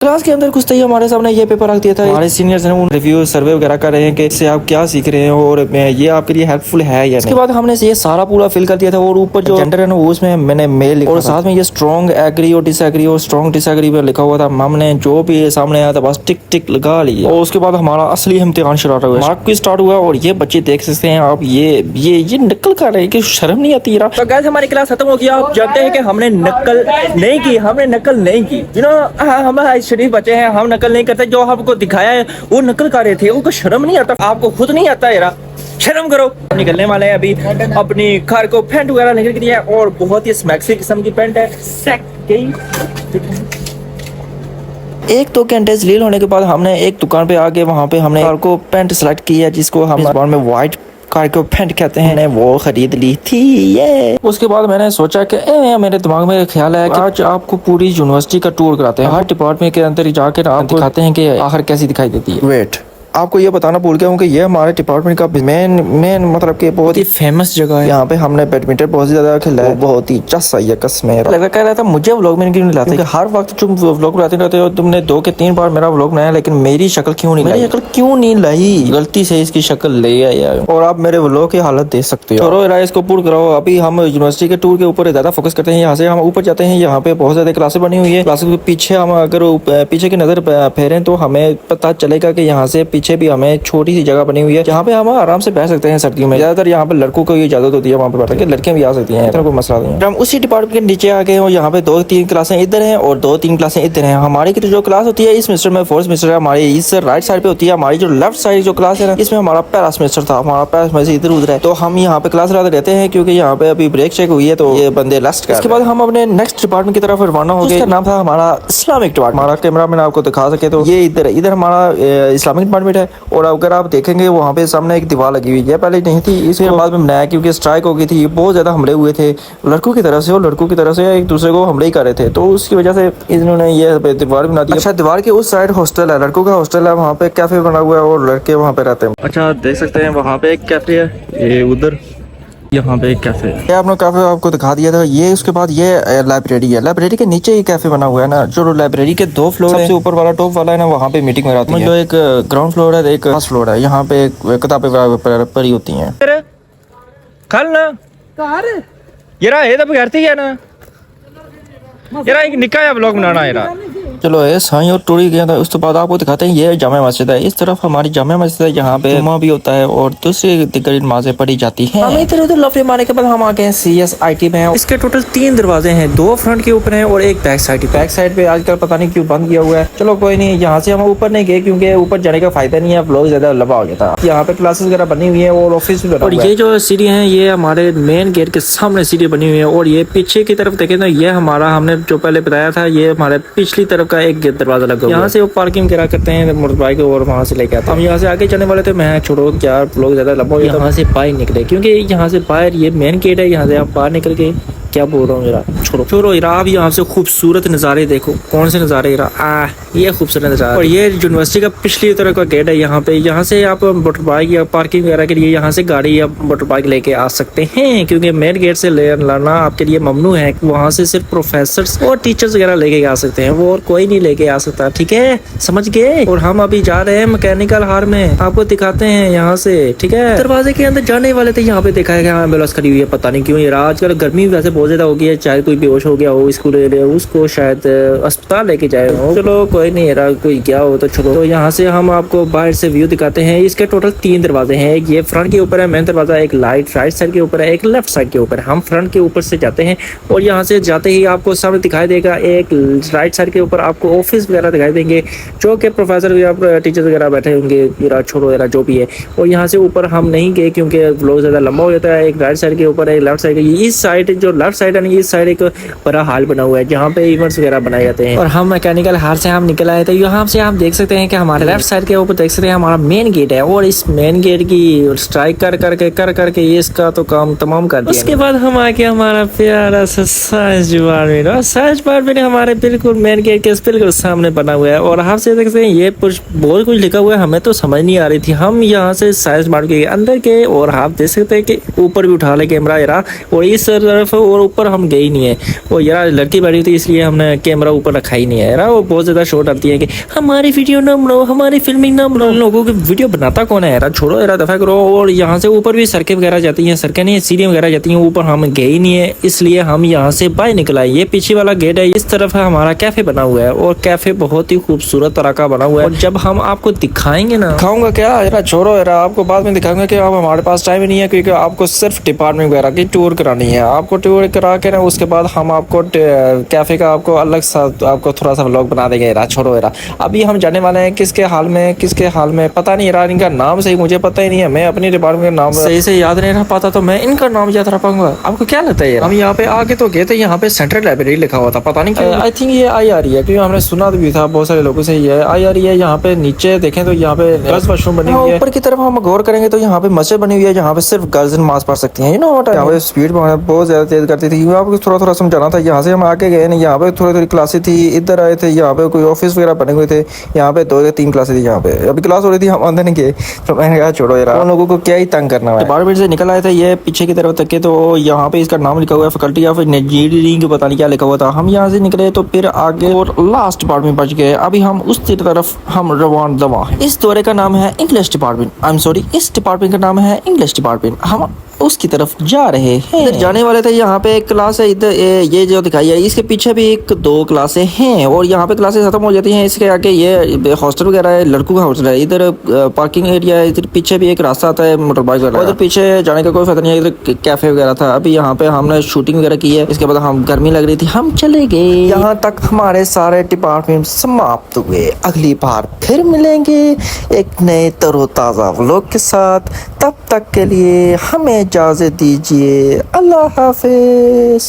Class के अंदर घुसते ही हमारे सामने ये पेपर रख दिया था। हमारे सीनियर्स ने रिव्यू सर्वे वगैरह कर रहे हैं कि इससे आप क्या सीख रहे हो और ये आपके लिए हेल्पफुल है या नहीं। उसके बाद हमने ये सारा पूरा फिल कर दिया था और ऊपर जो जेंडर है ना उसमें मैंने मेल लिखा और साथ में ये स्ट्रॉन्ग एग्री और डिसएग्री और स्ट्रॉन्ग डिसएग्री में लिखा हुआ था। हमने जो भी सामने आया था बस टिक टिक लगा लिया और उसके बाद हमारा असली इम्तिहान स्टार्ट हुआ, मार्क भी स्टार्ट हुआ। और ये बच्चे देख सकते हैं आप, ये नकल कर रहे हैं कि शर्म नहीं आती। तो गाइस हमारी क्लास खत्म हो गई। आप जानते हैं कि हमने नकल नहीं की यू नो, हम शरीफ बच्चे हैं, हम नकल नहीं करते। जो आपको दिखाया है वो नकल कर रहे थे, उनको शर्म नहीं आता, आपको खुद नहीं आता यार, शर्म करो। निकलने वाले हैं अभी अपनी कार को पैंट वगैरह निकल गई है और बहुत ही स्मैक्सी किस्म की पैंट है। एक दो घंटे जलील होने के बाद हमने एक दुकान पे आके वहाँ पे हमने कार को पैंट सेलेक्ट की है जिसको हम इस बार में व्हाइट कार को पैंट कहते हैं, वो खरीद ली थी ये। उसके बाद मैंने सोचा कि मेरे दिमाग में ख्याल है कि आज आपको पूरी यूनिवर्सिटी का टूर कराते हैं। हर डिपार्टमेंट के अंदर जाकर आपको दिखाते हैं कि आखिर कैसी दिखाई देती है। वेट, आपको ये बताना भूल गया हूँ कि ये हमारे डिपार्टमेंट का मेन मतलब कि बहुत ही फेमस जगह है। यहाँ पे हमने बैडमिंटन बहुत ज्यादा खेला है, बहुत ही चस्सा ये कसम है। लगा कह रहा था मुझे व्लॉग में क्यों नहीं लाते, क्योंकि हर वक्त तुम व्लॉग बनाते रहते हो। तुमने 2 के 3 बार मेरा व्लॉग बनाया लेकिन मेरी शक्ल क्यों नहीं लाई, गलती से इसकी शक्ल ले आया और आप मेरे व्लॉग की हालत देख सकते हो। चलो इसको पूर्ण कराओ। अभी हम यूनिवर्सिटी के टूर के ऊपर ज्यादा फोकस करते हैं। यहाँ से हम ऊपर जाते हैं, यहाँ पे बहुत ज्यादा क्लासेस बनी हुई है। क्लासेस के पीछे हम अगर पीछे की नजर फेरें तो हमें पता चलेगा कि यहाँ से पीछे भी हमें छोटी सी जगह बनी हुई है जहाँ पे हम आराम से बैठ सकते हैं सर्दियों में। ज्यादातर यहाँ पे लड़कों को ये इजाजत होती है वहाँ पे बैठने की, लड़कियां भी आ सकती हैं, इतना कोई मसला नहीं है। हम उसी डिपार्टमेंट के नीचे आ गए और यहाँ पे 2-3 क्लासें इधर हैं और 2-3 क्लासें इधर हैं। हमारी की जो क्लास होती है इस सेमेस्टर में 4th सेमेस्टर है, हमारी इस राइट साइड पे होती है। हमारी जो लेफ्ट साइड जो क्लास है ना इसमें हमारा पहला सेमेस्टर था, हमारा पहला सेमेस्टर इधर उधर है। तो हम यहाँ पे क्लास लाते रहते हैं क्योंकि यहाँ पे अभी ब्रेक चेक हुई है तो ये बंदे लास्ट कर। इसके बाद हम अपने नेक्स्ट डिपार्टमेंट की तरफ रवाना हो गए। नाम था हमारा इस्लामिक डिपार्टमेंट। हमारा कैमरा मैंने आपको दिखा सके तो ये इधर हमारा इस्लामिक डिपार्टमेंट है। और अगर आप देखेंगे वहाँ पे सामने एक दीवार लगी हुई है, पहले नहीं थी, इसके बाद में बनाया क्योंकि स्ट्राइक हो गई थी, बहुत ज्यादा हमले हुए थे लड़कों की तरफ से और लड़कों की तरफ से एक दूसरे को हमले ही कर रहे थे। तो उसकी वजह से इन्होंने ये दीवार बना दी। अच्छा, दीवार के उस साइड हॉस्टल है, लड़कों का हॉस्टल है, वहाँ पे कैफे बना हुआ है और लड़के वहाँ पे रहते हैं। अच्छा देख सकते हैं वहाँ पे एक कैफे है, ये उधर यहाँ पे एक कैफे है। ये आपने कैफे आपको दिखा दिया था। ये उसके बाद ये लाइब्रेरी है, लाइब्रेरी के नीचे ही कैफे बना हुआ है ना। जो लाइब्रेरी के 2 फ्लोर सबसे ऊपर वाला टॉप वाला है ना, वहाँ पे मीटिंग में रहती है। जो एक ग्राउंड फ्लोर है, एक फर्स्ट फ्लोर है, यहाँ पे किताबें पढ़ी होती हैं। कल ना ये तो बगैरती है ना एक निक्का या ब्लॉग बनाना है। चलो ये साईं और टूरी गया था। उसके बाद आपको दिखाते हैं ये जामा मस्जिद है। इस तरफ हमारी जामा मस्जिद है, यहाँ पे जुम्मा भी होता है और दूसरी दिगर नमाजें पढ़ी जाती हैं। हम इधर उधर लफड़े मारने के बाद हम आ गए हैं CSIT में। इसके टोटल 3 दरवाजे हैं, 2 फ्रंट के ऊपर हैं और एक बैक साइड पे आजकल पता नहीं क्यों बंद किया हुआ है। चलो कोई नहीं, यहाँ से हम ऊपर नहीं गए क्योंकि ऊपर जाने का फायदा नहीं है, व्लॉग ज्यादा लंबा हो जाता है। यहाँ पे क्लासेस वगैरह बनी हुई है और ऑफिस भी बना हुआ है। ये जो सीढ़ी है ये हमारे मेन गेट के सामने सीढ़ी बनी हुई है और ये पीछे की तरफ देखे ना, ये हमारा हमने जो पहले बताया था, ये हमारे पिछली तरफ का एक दरवाजा लगा। यहाँ से वो पार्किंग करा करते हैं मोटरबाइक और वहाँ से लेके आते हैं। हम यहाँ से आगे चलने वाले थे, मैं छोड़ो यार लोग ज्यादा लंबा हो, यहाँ से बाहर निकले क्योंकि यहाँ से बाहर ये मेन गेट है। यहाँ से आप बाहर निकल के क्या बोल रहा हूँ जरा, छोड़ो यार। आप यहाँ से खूबसूरत नज़ारे देखो, कौन से नज़ारे यार, ये खूबसूरत नज़ारा। और ये यूनिवर्सिटी का पिछली तरफ का गेट है। यहाँ से आप मोटरबाइक या पार्किंग वगैरह के लिए यहाँ से गाड़ी या मोटरबाइक लेके आ सकते हैं क्योंकि मेन गेट से लाना आपके लिए ममनू है। वहाँ से सिर्फ प्रोफेसर और टीचर्स वगैरह लेके आ सकते हैं, वो और कोई नहीं लेके आ सकता, ठीक है, समझ गए। और हम अभी जा रहे हैं मैकेनिकल हार में, आपको दिखाते हैं यहाँ से, ठीक है। दरवाजे के अंदर जाने वाले थे, यहाँ पे देखा है एम्बुलेंस खड़ी हुई है, पता नहीं क्यों यार। आजकल गर्मी वैसे बहुत ज्यादा हो गई है, चाहे कोई बेहोश हो गया हो स्कूल उसको शायद अस्पताल लेके जाए हो। चलो कोई नहीं यार, कोई क्या हो तो चलो। तो यहाँ से हम आपको बाहर से व्यू दिखाते हैं। इसके टोटल 3 दरवाजे हैं, एक ये फ्रंट के ऊपर है मेन दरवाजा, एक राइट साइड के ऊपर है, एक लेफ्ट साइड के ऊपर है। हम फ्रंट के ऊपर से जाते हैं और यहाँ से जाते ही आपको सामने दिखाई देगा एक राइट साइड के ऊपर आपको ऑफिस वगैरह दिखाई देंगे जो कि प्रोफेसर या टीचर्स वगैरह बैठे होंगे, यार छोड़ो यार जो भी है। और यहाँ से ऊपर हम नहीं गए क्योंकि व्लॉग ज्यादा लंबा हो जाता है। एक राइट साइड के ऊपर है, एक लेफ्ट साइड। इस साइड जो लेफ्ट साइड है इस साइड एक बड़ा हॉल बना हुआ है जहाँ पे इवेंट्स वगैरह बनाए जाते हैं। और हम मैकेनिकल हाल से हम निकल आए थे। यहाँ से आप देख सकते हैं कि हमारे लेफ्ट साइड के ऊपर देख सकते हैं हमारा मेन गेट है और इस मेन गेट की स्ट्राइक कर करके ये इसका तो काम तमाम कर दिया। उसके बाद हम आके हमारा प्यारा सा साइंस डिपार्टमेंट हमारे बिल्कुल मेन गेट के बिल्कुल सामने बना हुआ है। और आप से देख सकते हैं ये बहुत कुछ लिखा हुआ है, हमें तो समझ नहीं आ रही थी। हम यहाँ से साइंस डिपार्टमेंट के अंदर के और आप देख सकते हैं कि ऊपर भी उठा ले कैमरा यार। और इस तरफ और और ऊपर हम गए ही नहीं है। वो यार लड़की बड़ी थी इसलिए हमने कैमरा ऊपर रखा ही नहीं है यार। वो बहुत ज्यादा शोर डालती है कि हमारी वीडियो ना बनाओ, हमारी फिल्मिंग ना बनाओ। लोगों की वीडियो बनाता कौन है यार, छोड़ो यार, दफा करो। और यहाँ से ऊपर भी सड़कें वगैरह जाती हैं, सड़कें नहीं सीढ़ियाँ वगैरह जाती हैं ऊपर, हम गए ही नहीं है इसलिए हम यहाँ से बाहर निकल आए। ये पीछे वाला गेट है, इस तरफ है हमारा कैफे बना हुआ है और कैफे बहुत ही खूबसूरत तरह का बना हुआ है। और जब हम आपको दिखाएंगे ना, दिखाऊंगा क्या यार, छोड़ो यार, आपको बाद में दिखाऊंगा कि अब हमारे पास टाइम ही नहीं है क्योंकि आपको सिर्फ डिपार्टमेंट वगैरह की टूर करानी है। आपको टूर करा के ना उसके बाद हम आपको कैफे का आपको अलग सा आपको थोड़ा सा व्लॉग बना देंगे यार। छोड़ो यार, अभी हम जाने वाले हैं किसके हाल में पता नहीं यार, इनका नाम सही मुझे पता ही नहीं है। मैं अपनी डिपार्टमेंट का नाम सही से याद नहीं रह पाता तो मैं इनका नाम याद रख पाऊंगा। आपको क्या लगता है यार? हम यहाँ पे आगे तो गए थे, यहाँ पे सेंट्रल लाइब्रेरी लिखा हुआ था, पता नहीं क्यों। आई थिंक ये आई आ रही है क्योंकि हमने सुना भी था बहुत सारे लोगों से, ये आई आ रही है। यहाँ पे नीचे देखें तो यहाँ पे गर्ल्स वॉशरूम बनी हुई है। ऊपर की तरफ हम गौर करेंगे तो यहाँ पे मस्जिद बनी हुई है जहाँ पे सिर्फ गर्ल्स नमाज पढ़ सकती हैं। यहाँ पे स्पीड बहुत ज्यादा तेज करती थी, आपको थोड़ा समझाना था। यहाँ से हम आगे गए नहीं, यहाँ पे थोड़ी क्लासेस थी, इधर आए थे, यहाँ पे कोई ऑफिस वगैरह बने हुए थे, यहाँ पे 2 या 3 क्लासेस थी। यहाँ पे अभी क्लास हो रही थी, हम अंदर नहीं गए तो मैंने कहा छोड़ो यार, उन लोगों को क्या ही तंग करना है। डिपार्टमेंट से निकल आए थे, ये पीछे की तरफ तक के तो यहाँ पे इसका नाम लिखा हुआ है फैकल्टी ऑफ इंजीनियरिंग, पता नहीं क्या लिखा हुआ था। हम यहाँ से निकले तो फिर आगे और लास्ट डिपार्टमेंट बच गए। अभी हम उस तरफ हम रवाना है। इस दौरे का नाम है English department, I am sorry, इस डिपार्टमेंट का नाम है इंग्लिश डिपार्टमेंट। हम उसकी तरफ जा रहे हैं, इधर जाने वाले थे। यहाँ पे एक क्लास है, इधर ये जो दिखाई है, इसके पीछे भी 1-2 क्लासें हैं और यहाँ पे क्लासेस खत्म हो जाती हैं। इसके आगे ये हॉस्टल वगैरह है, लड़कों का हॉस्टल है। इधर पार्किंग एरिया है, इधर पीछे भी एक रास्ता आता है मोटर बाइक वाला, उधर पीछे जाने का कोई फायदा नहीं है। इधर कैफे वगैरह था। अभी यहाँ पे हमने शूटिंग वगैरह की है, इसके बाद हम गर्मी लग रही थी, हम चले गए। यहाँ तक हमारे सारे डिपार्टमेंट समाप्त हुए। अगली बार फिर मिलेंगे एक नए तरोताजा व्लॉग के साथ। तब तक के लिए हमें इजाजत दीजिए। अल्लाह हाफिज।